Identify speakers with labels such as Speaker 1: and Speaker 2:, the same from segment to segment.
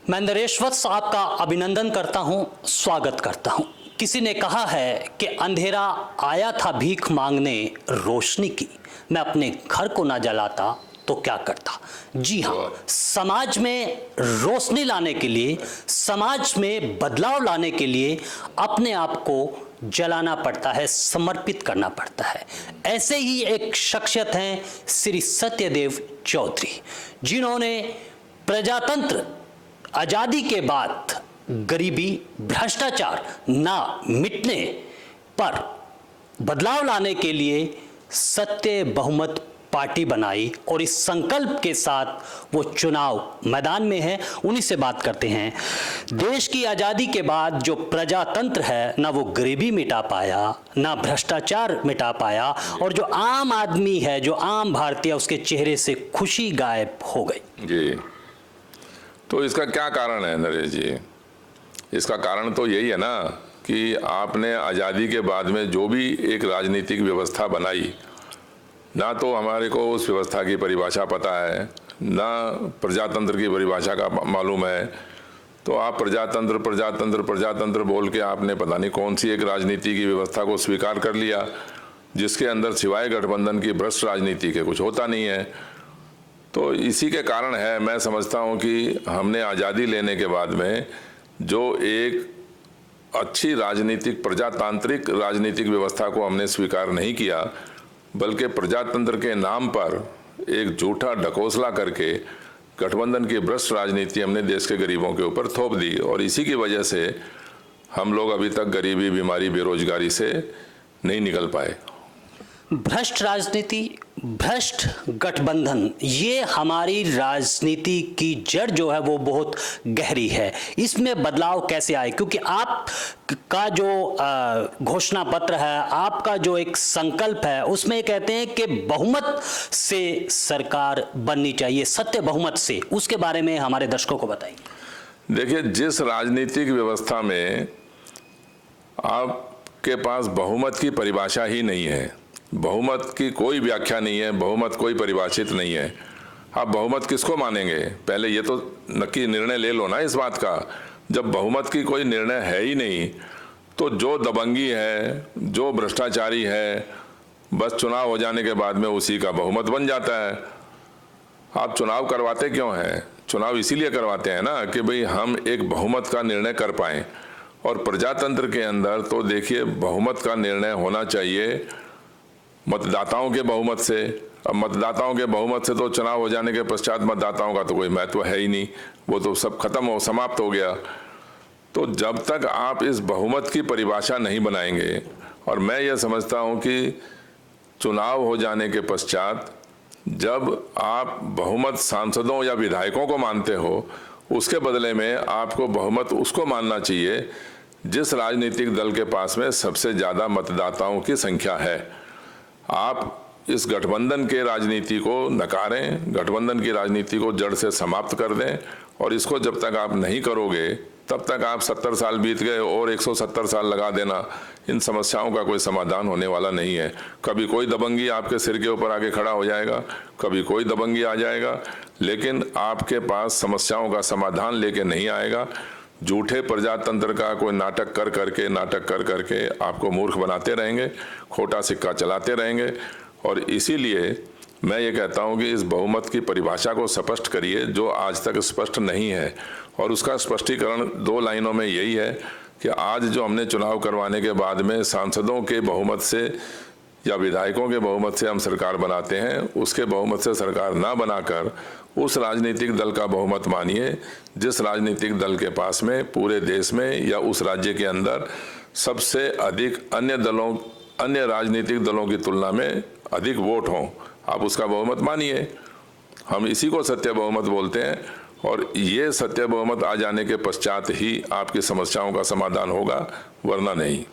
Speaker 1: मैं नरेश वत्स आपका अभिनंदन करता हूं, स्वागत करता हूं। किसी ने कहा है कि अंधेरा आया था भीख मांगने रोशनी की, मैं अपने घर को ना जलाता तो क्या करता। जी हाँ, समाज में रोशनी लाने के लिए, समाज में बदलाव लाने के लिए अपने आप को जलाना पड़ता है, समर्पित करना पड़ता है। ऐसे ही एक शख्सियत हैं श्री सत्यदेव चौधरी, जिन्होंने प्रजातंत्र आजादी के बाद गरीबी, भ्रष्टाचार ना मिटने पर बदलाव लाने के लिए सत्य बहुमत पार्टी बनाई और इस संकल्प के साथ वो चुनाव मैदान में है। उन्हीं से बात करते हैं। देश की आज़ादी के बाद जो प्रजातंत्र है, ना वो गरीबी मिटा पाया, ना भ्रष्टाचार मिटा पाया, और जो आम आदमी है, जो आम भारतीय, उसके चेहरे से खुशी गायब हो गई।
Speaker 2: जी, तो इसका क्या कारण है नरेश जी? इसका कारण तो यही है ना कि आपने आज़ादी के बाद में जो भी एक राजनीतिक व्यवस्था बनाई, ना तो हमारे को उस व्यवस्था की परिभाषा पता है, ना प्रजातंत्र की परिभाषा का मालूम है। तो आप प्रजातंत्र प्रजातंत्र प्रजातंत्र बोल के आपने पता नहीं कौन सी एक राजनीति की व्यवस्था को स्वीकार कर लिया, जिसके अंदर सिवाय गठबंधन की भ्रष्ट राजनीति के कुछ होता नहीं है। तो इसी के कारण है, मैं समझता हूँ कि हमने आज़ादी लेने के बाद में जो एक अच्छी राजनीतिक, प्रजातांत्रिक राजनीतिक व्यवस्था को हमने स्वीकार नहीं किया, बल्कि प्रजातंत्र के नाम पर एक झूठा ढकोसला करके गठबंधन की भ्रष्ट राजनीति हमने देश के गरीबों के ऊपर थोप दी, और इसी की वजह से हम लोग अभी तक गरीबी, बीमारी, बेरोजगारी से नहीं निकल पाए।
Speaker 1: भ्रष्ट राजनीति, भ्रष्ट गठबंधन, ये हमारी राजनीति की जड़ जो है वो बहुत गहरी है। इसमें बदलाव कैसे आए? क्योंकि आप का जो घोषणा पत्र है, आपका जो एक संकल्प है, उसमें कहते हैं कि बहुमत से सरकार बननी चाहिए, सत्य बहुमत से। उसके बारे में हमारे दर्शकों को बताइए।
Speaker 2: देखिए, जिस राजनीतिक व्यवस्था में आपके पास बहुमत की परिभाषा ही नहीं है, बहुमत की कोई व्याख्या नहीं है, बहुमत कोई परिभाषित नहीं है, आप बहुमत किसको मानेंगे? पहले ये तो नक्की निर्णय ले लो ना इस बात का। जब बहुमत की कोई निर्णय है ही नहीं, तो जो दबंगी है, जो भ्रष्टाचारी है, बस चुनाव हो जाने के बाद में उसी का बहुमत बन जाता है। आप चुनाव करवाते क्यों हैं? चुनाव इसीलिए करवाते हैं ना कि भाई हम एक बहुमत का निर्णय कर पाएँ। और प्रजातंत्र के अंदर तो देखिए, बहुमत का निर्णय होना चाहिए मतदाताओं के बहुमत से। अब मतदाताओं के बहुमत से तो चुनाव हो जाने के पश्चात मतदाताओं का तो कोई महत्व है ही नहीं, वो तो सब खत्म हो, समाप्त हो गया। तो जब तक आप इस बहुमत की परिभाषा नहीं बनाएंगे, और मैं ये समझता हूँ कि चुनाव हो जाने के पश्चात जब आप बहुमत सांसदों या विधायकों को मानते हो, उसके बदले में आपको बहुमत उसको मानना चाहिए जिस राजनीतिक दल के पास में सबसे ज़्यादा मतदाताओं की संख्या है। आप इस गठबंधन के राजनीति को नकारें, गठबंधन की राजनीति को जड़ से समाप्त कर दें, और इसको जब तक आप नहीं करोगे तब तक आप 70 साल बीत गए और 170 साल लगा देना, इन समस्याओं का कोई समाधान होने वाला नहीं है। कभी कोई दबंगी आपके सिर के ऊपर आके खड़ा हो जाएगा, कभी कोई दबंगी आ जाएगा, लेकिन आपके पास समस्याओं का समाधान लेके नहीं आएगा। झूठे प्रजातंत्र का कोई नाटक कर करके आपको मूर्ख बनाते रहेंगे, खोटा सिक्का चलाते रहेंगे। और इसीलिए मैं ये कहता हूँ कि इस बहुमत की परिभाषा को स्पष्ट करिए, जो आज तक स्पष्ट नहीं है। और उसका स्पष्टीकरण 2 लाइनों में यही है कि आज जो हमने चुनाव करवाने के बाद में सांसदों के बहुमत से या विधायकों के बहुमत से हम सरकार बनाते हैं, उसके बहुमत से सरकार ना बनाकर उस राजनीतिक दल का बहुमत मानिए जिस राजनीतिक दल के पास में पूरे देश में या उस राज्य के अंदर सबसे अधिक अन्य राजनीतिक दलों की तुलना में अधिक वोट हों, आप उसका बहुमत मानिए। हम इसी को सत्य बहुमत बोलते हैं, और ये सत्य बहुमत आ जाने के पश्चात ही आपकी समस्याओं का समाधान होगा, वरना नहीं।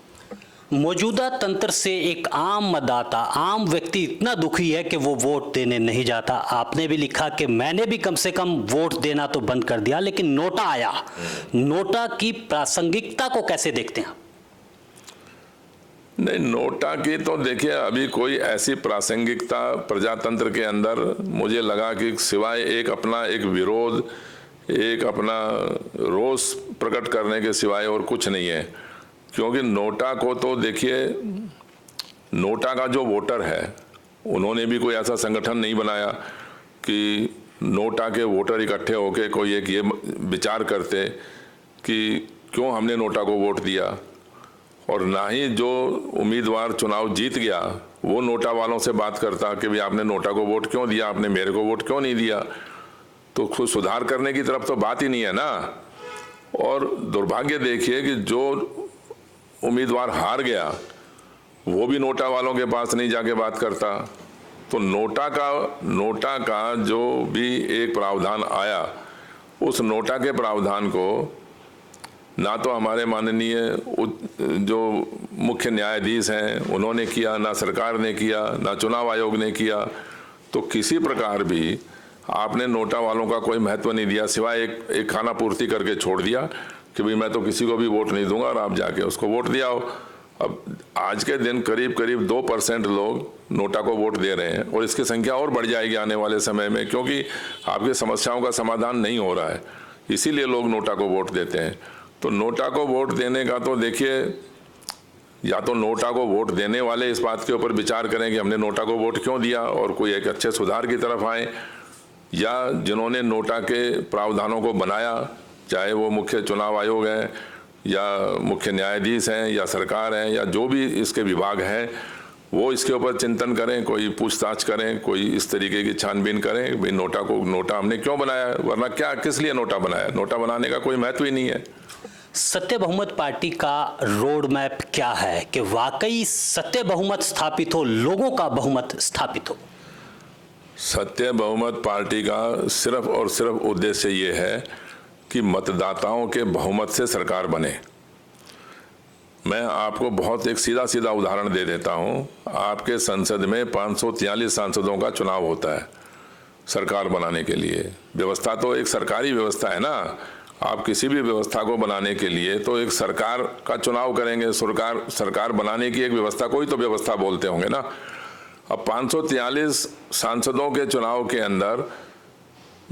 Speaker 1: मौजूदा तंत्र से एक आम मतदाता, आम व्यक्ति इतना दुखी है कि वो वोट देने नहीं जाता। आपने भी लिखा कि मैंने भी कम से कम वोट देना तो बंद कर दिया, लेकिन नोटा आया। नोटा की प्रासंगिकता को कैसे देखते हैं?
Speaker 2: नहीं, नोटा की तो देखिए अभी कोई ऐसी प्रासंगिकता प्रजातंत्र के अंदर मुझे लगा कि सिवाय एक अपना एक विरोध एक अपना रोष प्रकट करने के सिवाय और कुछ नहीं है। क्योंकि नोटा को तो देखिए, नोटा का जो वोटर है उन्होंने भी कोई ऐसा संगठन नहीं बनाया कि नोटा के वोटर इकट्ठे होकर कोई एक ये विचार करते कि क्यों हमने नोटा को वोट दिया, और ना ही जो उम्मीदवार चुनाव जीत गया वो नोटा वालों से बात करता कि भाई आपने नोटा को वोट क्यों दिया, आपने मेरे को वोट क्यों नहीं दिया। तो खुद सुधार करने की तरफ तो बात ही नहीं है ना। और दुर्भाग्य देखिए कि जो उम्मीदवार हार गया वो भी नोटा वालों के पास नहीं जाके बात करता। तो नोटा का जो भी एक प्रावधान आया, उस नोटा के प्रावधान को ना तो हमारे माननीय जो मुख्य न्यायाधीश हैं उन्होंने किया, ना सरकार ने किया, ना चुनाव आयोग ने किया। तो किसी प्रकार भी आपने नोटा वालों का कोई महत्व नहीं दिया, सिवाय एक खाना पूर्ति करके छोड़ दिया कि भाई मैं तो किसी को भी वोट नहीं दूंगा और आप जाके उसको वोट दिया हो। अब आज के दिन करीब 2% लोग नोटा को वोट दे रहे हैं और इसकी संख्या और बढ़ जाएगी आने वाले समय में, क्योंकि आपकी समस्याओं का समाधान नहीं हो रहा है, इसीलिए लोग नोटा को वोट देते हैं। तो नोटा को वोट देने का तो देखिए, या तो नोटा को वोट देने वाले इस बात के ऊपर विचार करें कि हमने नोटा को वोट क्यों दिया और कोई एक अच्छे सुधार की तरफ आए, या जिन्होंने नोटा के प्रावधानों को बनाया, चाहे वो मुख्य चुनाव आयोग है या मुख्य न्यायाधीश हैं या सरकार है या जो भी इसके विभाग हैं, वो इसके ऊपर चिंतन करें, कोई पूछताछ करें, कोई इस तरीके की छानबीन करें भाई नोटा हमने क्यों बनाया, वरना क्या किस लिए नोटा बनाया। नोटा बनाने का कोई महत्व ही नहीं है।
Speaker 1: सत्य बहुमत पार्टी का रोड मैप क्या है कि वाकई सत्य बहुमत स्थापित हो, लोगों का बहुमत स्थापित हो?
Speaker 2: सत्य बहुमत पार्टी का सिर्फ और सिर्फ उद्देश्य ये है कि मतदाताओं के बहुमत से सरकार बने। मैं आपको बहुत एक सीधा सीधा उदाहरण दे देता हूं। आपके संसद में 543 सांसदों का चुनाव होता है सरकार बनाने के लिए। व्यवस्था तो एक सरकारी व्यवस्था है ना। आप किसी भी व्यवस्था को बनाने के लिए तो एक सरकार का चुनाव करेंगे, सरकार बनाने की एक व्यवस्था, कोई तो व्यवस्था बोलते होंगे ना। अब 543 सांसदों के चुनाव के अंदर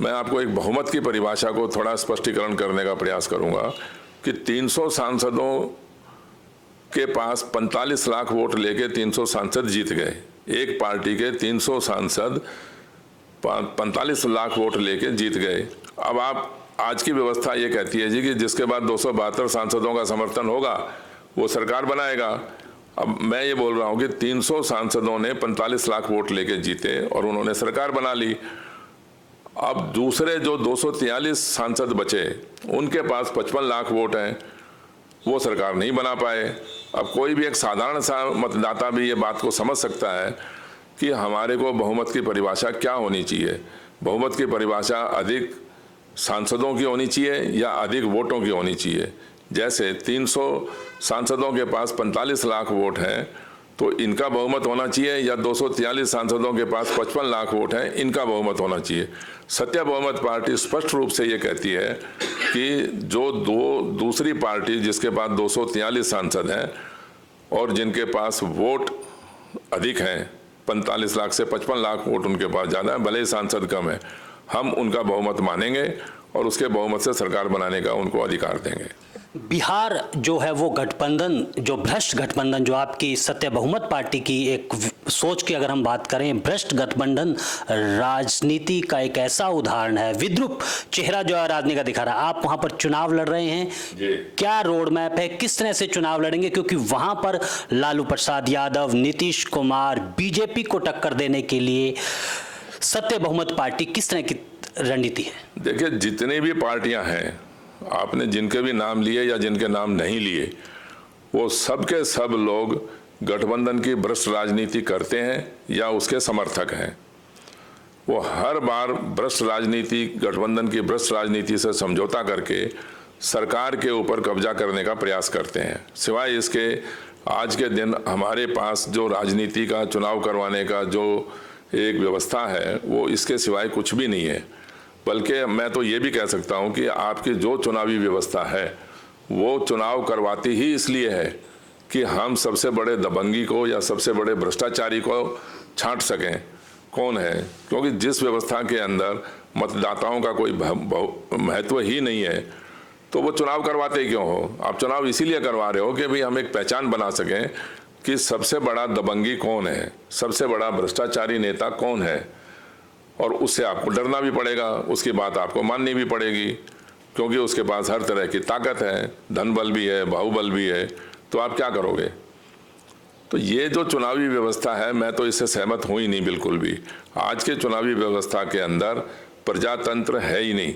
Speaker 2: मैं आपको एक बहुमत की परिभाषा को थोड़ा स्पष्टीकरण करने का प्रयास करूंगा कि 300 सांसदों के पास 45 लाख वोट लेके 300 सांसद जीत गए। एक पार्टी के 300 सांसद 45 लाख वोट लेके जीत गए। अब आप आज की व्यवस्था ये कहती है जी कि जिसके बाद 272 सांसदों का समर्थन होगा वो सरकार बनाएगा। अब मैं ये बोल रहा हूँ कि 300 सांसदों ने 45 लाख वोट लेके जीते और उन्होंने सरकार बना ली। अब दूसरे जो 243 सांसद बचे उनके पास 55 लाख वोट हैं, वो सरकार नहीं बना पाए। अब कोई भी एक साधारण सा मतदाता भी ये बात को समझ सकता है कि हमारे को बहुमत की परिभाषा क्या होनी चाहिए। बहुमत की परिभाषा अधिक सांसदों की होनी चाहिए या अधिक वोटों की होनी चाहिए। जैसे 300 सांसदों के पास 45 लाख वोट हैं तो इनका बहुमत होना चाहिए, या 243 सांसदों के पास 55 लाख वोट हैं, इनका बहुमत होना चाहिए। सत्य बहुमत पार्टी स्पष्ट रूप से ये कहती है कि जो दूसरी पार्टी जिसके पास 243 सांसद हैं और जिनके पास वोट अधिक हैं, 45 लाख से 55 लाख वोट उनके पास ज़्यादा है, भले ही सांसद कम है, हम उनका बहुमत मानेंगे और उसके बहुमत से सरकार बनाने का उनको अधिकार देंगे।
Speaker 1: बिहार जो है वो गठबंधन, जो भ्रष्ट गठबंधन, जो आपकी सत्य बहुमत पार्टी की एक सोच की अगर हम बात करें, भ्रष्ट गठबंधन राजनीति का एक ऐसा उदाहरण है। विद्रूप चेहरा जो है राजनीति का दिखा रहा है। आप वहां पर चुनाव लड़ रहे हैं, क्या रोड मैप है, किस तरह से चुनाव लड़ेंगे? क्योंकि वहां पर लालू प्रसाद यादव, नीतीश कुमार, बीजेपी को टक्कर देने के लिए सत्य बहुमत पार्टी किस तरह की रणनीति है?
Speaker 2: देखिए, जितनी भी पार्टियां हैं, आपने जिनके भी नाम लिए या जिनके नाम नहीं लिए, वो सब के सब लोग गठबंधन की भ्रष्ट राजनीति करते हैं या उसके समर्थक हैं। वो हर बार भ्रष्ट राजनीति, गठबंधन की भ्रष्ट राजनीति से समझौता करके सरकार के ऊपर कब्जा करने का प्रयास करते हैं। सिवाय इसके आज के दिन हमारे पास जो राजनीति का चुनाव करवाने का जो एक व्यवस्था है वो इसके सिवाय कुछ भी नहीं है। बल्कि मैं तो ये भी कह सकता हूँ कि आपकी जो चुनावी व्यवस्था है वो चुनाव करवाती ही इसलिए है कि हम सबसे बड़े दबंगी को या सबसे बड़े भ्रष्टाचारी को छांट सकें कौन है। क्योंकि जिस व्यवस्था के अंदर मतदाताओं का कोई महत्व ही नहीं है, तो वो चुनाव करवाते क्यों हो? आप चुनाव इसीलिए करवा रहे हो कि भाई हम एक पहचान बना सकें कि सबसे बड़ा दबंगी कौन है, सबसे बड़ा भ्रष्टाचारी नेता कौन है, और उससे आपको डरना भी पड़ेगा, उसकी बात आपको माननी भी पड़ेगी, क्योंकि उसके पास हर तरह की ताकत है, धन बल भी है, बाहुबल भी है। तो आप क्या करोगे? तो ये जो चुनावी व्यवस्था है, मैं तो इससे सहमत हूँ ही नहीं बिल्कुल भी। आज के चुनावी व्यवस्था के अंदर प्रजातंत्र है ही नहीं,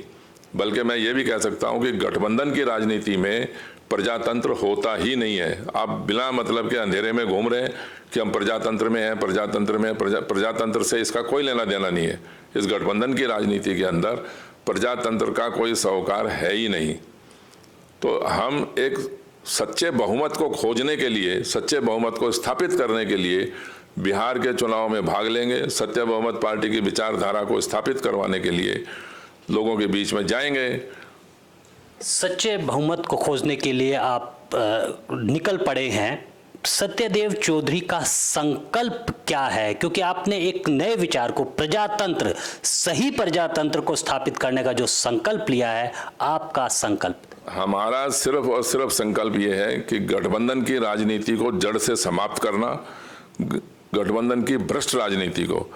Speaker 2: बल्कि मैं ये भी कह सकता हूँ कि गठबंधन की राजनीति में प्रजातंत्र होता ही नहीं है। आप बिना मतलब के अंधेरे में घूम रहे हैं कि हम प्रजातंत्र में हैं, प्रजातंत्र में। प्रजातंत्र से इसका कोई लेना देना नहीं है। इस गठबंधन की राजनीति के अंदर प्रजातंत्र का कोई सरोकार है ही नहीं। तो हम एक सच्चे बहुमत को खोजने के लिए, सच्चे बहुमत को स्थापित करने के लिए बिहार के चुनाव में भाग लेंगे। सत्य बहुमत पार्टी की विचारधारा को स्थापित करवाने के लिए लोगों के बीच में जाएंगे।
Speaker 1: सच्चे बहुमत को खोजने के लिए आप निकल पड़े हैं। सत्यदेव चौधरी का संकल्प क्या है? क्योंकि आपने एक नए विचार को, प्रजातंत्र, सही प्रजातंत्र को स्थापित करने का जो संकल्प लिया है, आपका संकल्प?
Speaker 2: हमारा सिर्फ और सिर्फ संकल्प ये है कि गठबंधन की राजनीति को जड़ से समाप्त करना, गठबंधन की भ्रष्ट राजनीति को।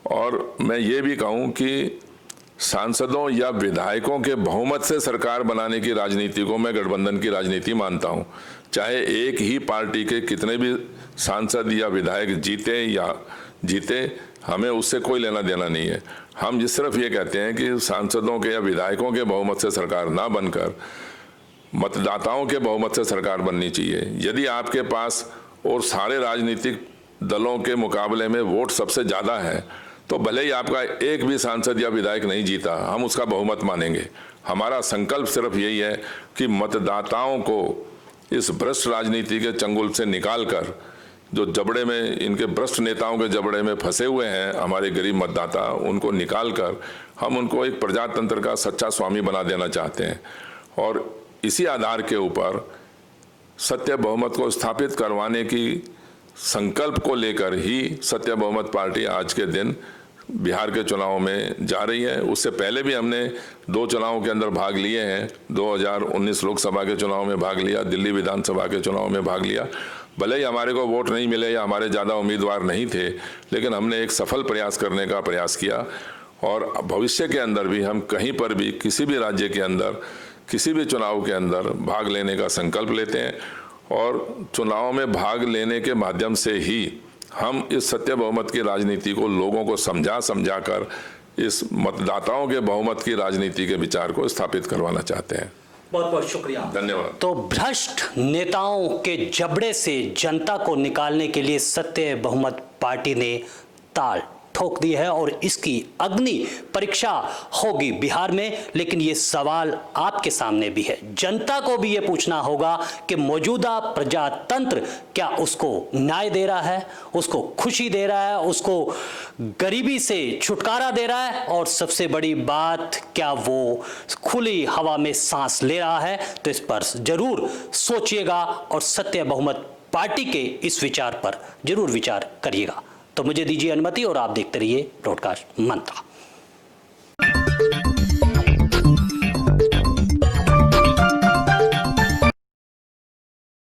Speaker 2: और मैं ये भी कहूँ कि सांसदों या विधायकों के बहुमत से सरकार बनाने की राजनीति को मैं गठबंधन की राजनीति मानता हूं। चाहे एक ही पार्टी के कितने भी सांसद या विधायक जीते, हमें उससे कोई लेना देना नहीं है। हम जिस सिर्फ ये कहते हैं कि सांसदों के या विधायकों के बहुमत से सरकार ना बनकर मतदाताओं के बहुमत से सरकार बननी चाहिए। यदि आपके पास और सारे राजनीतिक दलों के मुकाबले में वोट सबसे ज़्यादा है, तो भले ही आपका एक भी सांसद या विधायक नहीं जीता, हम उसका बहुमत मानेंगे। हमारा संकल्प सिर्फ यही है कि मतदाताओं को इस भ्रष्ट राजनीति के चंगुल से निकालकर, जो जबड़े में, इनके भ्रष्ट नेताओं के जबड़े में फंसे हुए हैं हमारे गरीब मतदाता, उनको निकालकर हम उनको एक प्रजातंत्र का सच्चा स्वामी बना देना चाहते हैं। और इसी आधार के ऊपर सत्य बहुमत को स्थापित करवाने की संकल्प को लेकर ही सत्य बहुमत पार्टी आज के दिन बिहार के चुनाव में जा रही है। उससे पहले भी हमने 2 चुनावों के अंदर भाग लिए हैं। 2019 लोकसभा के चुनाव में भाग लिया, दिल्ली विधानसभा के चुनाव में भाग लिया। भले ही हमारे को वोट नहीं मिले या हमारे ज़्यादा उम्मीदवार नहीं थे, लेकिन हमने एक सफल प्रयास करने का प्रयास किया। और भविष्य के अंदर भी हम कहीं पर भी, किसी भी राज्य के अंदर, किसी भी चुनाव के अंदर भाग लेने का संकल्प लेते हैं। और चुनाव में भाग लेने के माध्यम से ही हम इस सत्य बहुमत की राजनीति को लोगों को समझा कर इस मतदाताओं के बहुमत की राजनीति के विचार को स्थापित करवाना चाहते हैं।
Speaker 1: बहुत बहुत शुक्रिया,
Speaker 2: धन्यवाद।
Speaker 1: तो भ्रष्ट नेताओं के जबड़े से जनता को निकालने के लिए सत्य बहुमत पार्टी ने ताल ठोक दी है और इसकी अग्नि परीक्षा होगी बिहार में। लेकिन ये सवाल आपके सामने भी है, जनता को भी ये पूछना होगा कि मौजूदा प्रजातंत्र क्या उसको न्याय दे रहा है, उसको खुशी दे रहा है, उसको गरीबी से छुटकारा दे रहा है, और सबसे बड़ी बात, क्या वो खुली हवा में सांस ले रहा है। तो इस पर जरूर सोचिएगा और सत्य बहुमत पार्टी के इस विचार पर जरूर विचार करिएगा। तो मुझे दीजिए अनुमति और आप देखते रहिए ब्रॉडकास्ट मंत्रा।